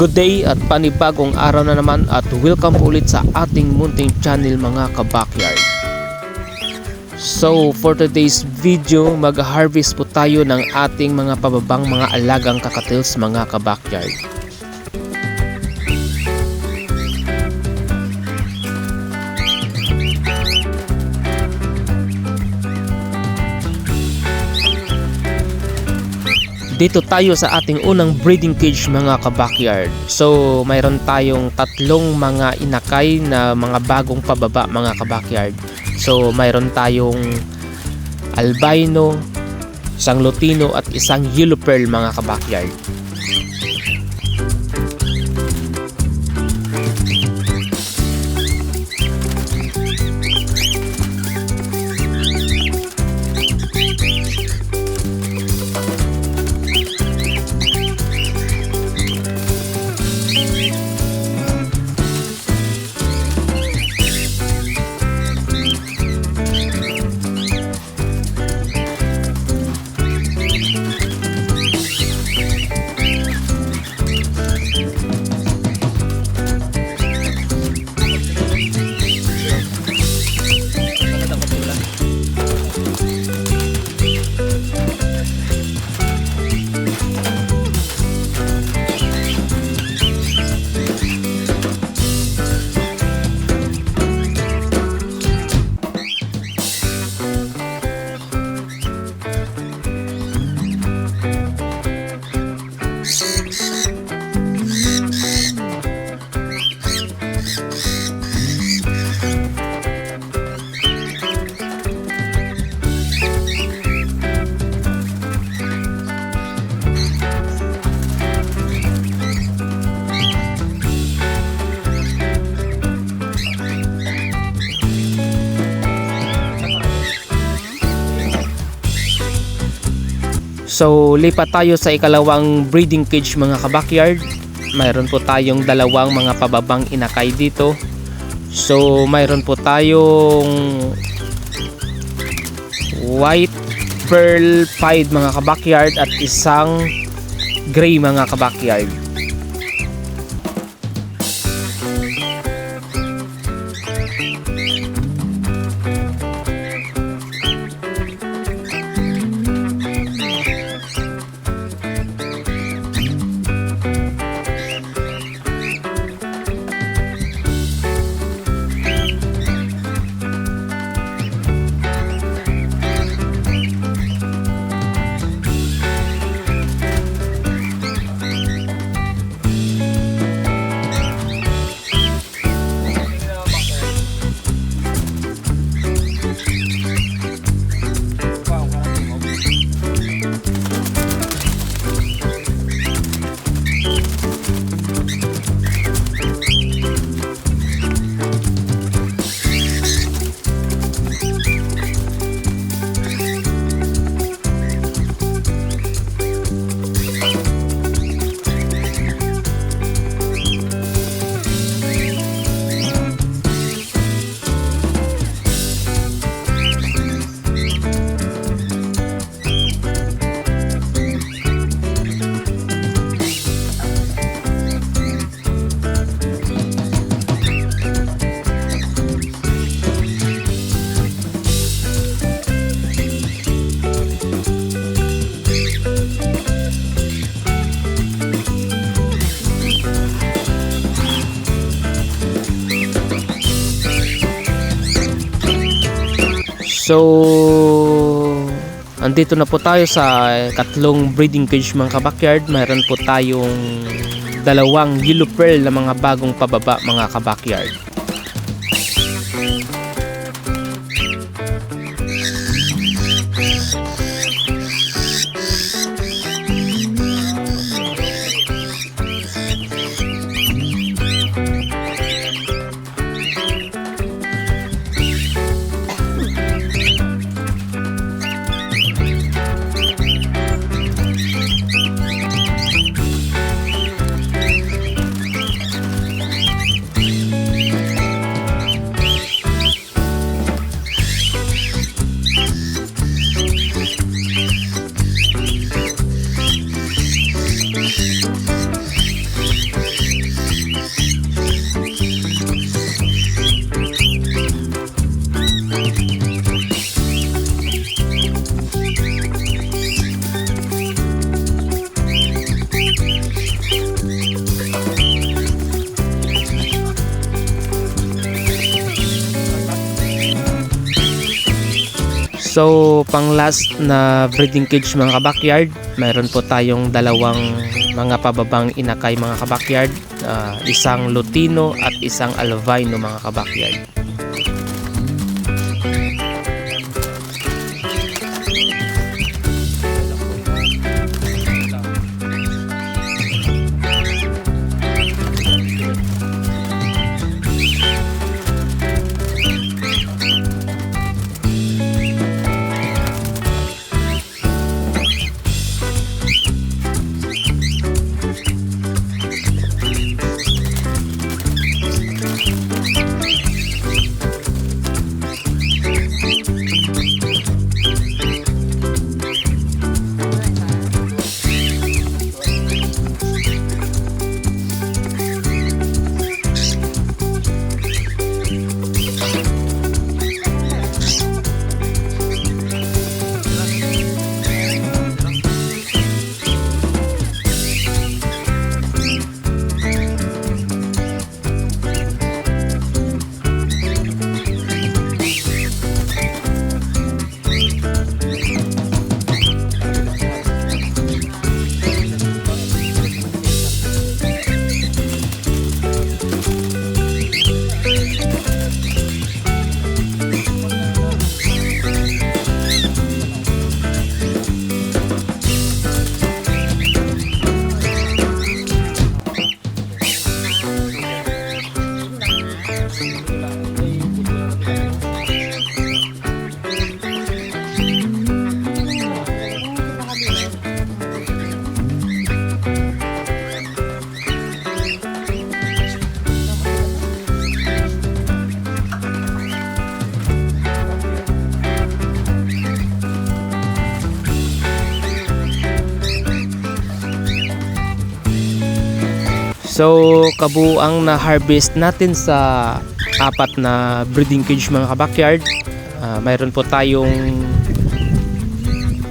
Good day at panibagong araw na naman at welcome po ulit sa ating munting channel mga kabakyard. So for today's video, mag-harvest po tayo ng ating mga pababang mga alagang kakatils mga kabakyard. Dito tayo sa ating unang breeding cage mga kabakyard. So mayroon tayong tatlong mga inakay na mga bagong pababa mga kabakyard. So mayroon tayong albino, isang lutino at isang yellow pearl mga kabakyard. So lipat tayo sa ikalawang breeding cage mga kabakyard. Mayroon po tayong dalawang mga pababang inakay dito. So mayroon po tayong white pearl pied mga kabakyard at isang gray mga kabakyard. So andito na po tayo sa katlong breeding cage mga kabakyard. Mayroon po tayong dalawang yellow pearl na mga bagong pababa mga kabakyard. So pang last na breeding cage mga kabakyard, mayroon po tayong dalawang mga pababang inakay mga kabakyard, isang Lutino at isang Albino mga kabakyard. So kabuang na harvest natin sa apat na breeding cage mga kabakyard, mayroon po tayong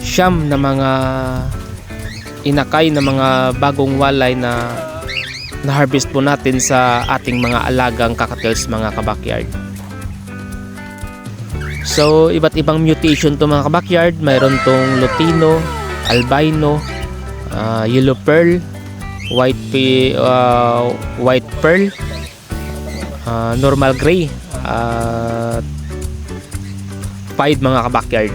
siyam na mga inakay na mga bagong walay na harvest po natin sa ating mga alagang cockatiels mga kabakyard. So iba't ibang mutation to mga kabakyard, mayroon tong Lutino, Albino, Yellow Pearl, White Pearl, Normal Gray, Pied mga kabakyard.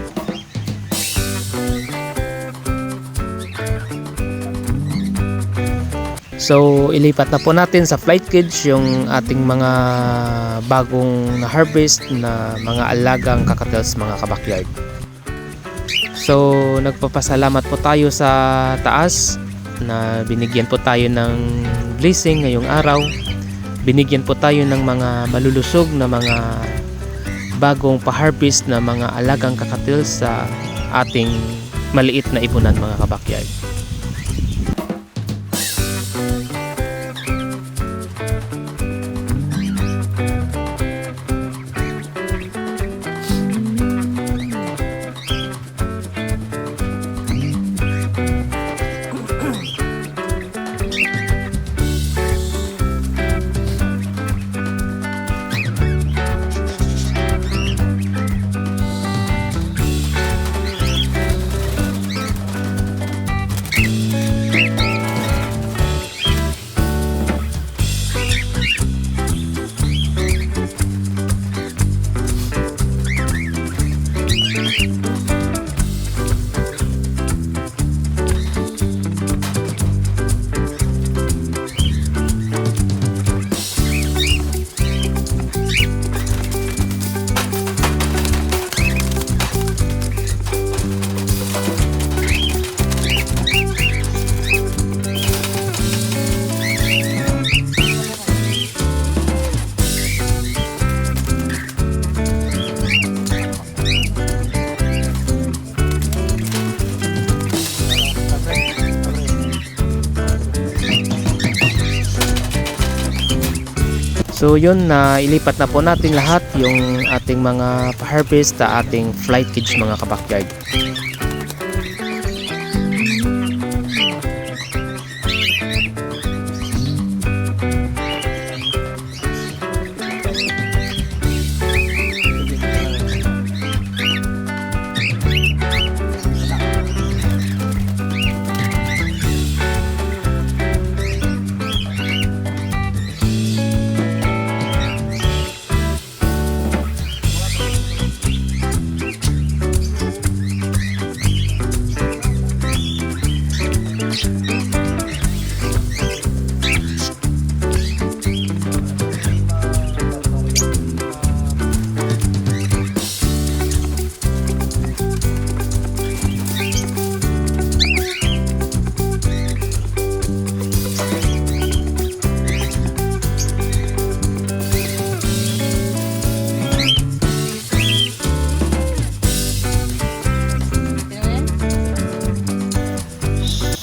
So ilipat na po natin sa flight cage yung ating mga bagong na harvest na mga alagang cockatiels mga kabakyard. So nagpapasalamat po tayo sa taas na binigyan po tayo ng blessing ngayong araw. Binigyan po tayo ng mga malulusog na mga bagong pa-harvest na mga alagang cockatiels sa ating maliit na ipunan mga kabakyard. So yun, na ilipat na po natin lahat yung ating mga harvest sa ating flight cage mga kabakyard.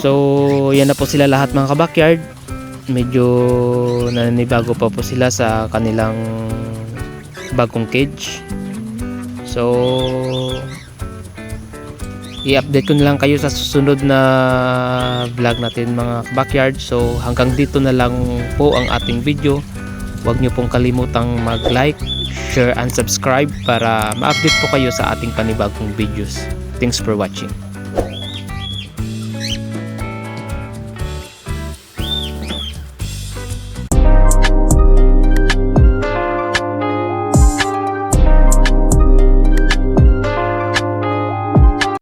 So yan na po sila lahat mga ka-backyard. Medyo naninibago pa po sila sa kanilang bagong cage. So i-update ko na lang kayo sa susunod na vlog natin mga ka-backyard. So hanggang dito na lang po ang ating video. Huwag nyo pong kalimutang mag-like, share and subscribe para ma-update po kayo sa ating panibagong videos. Thanks for watching.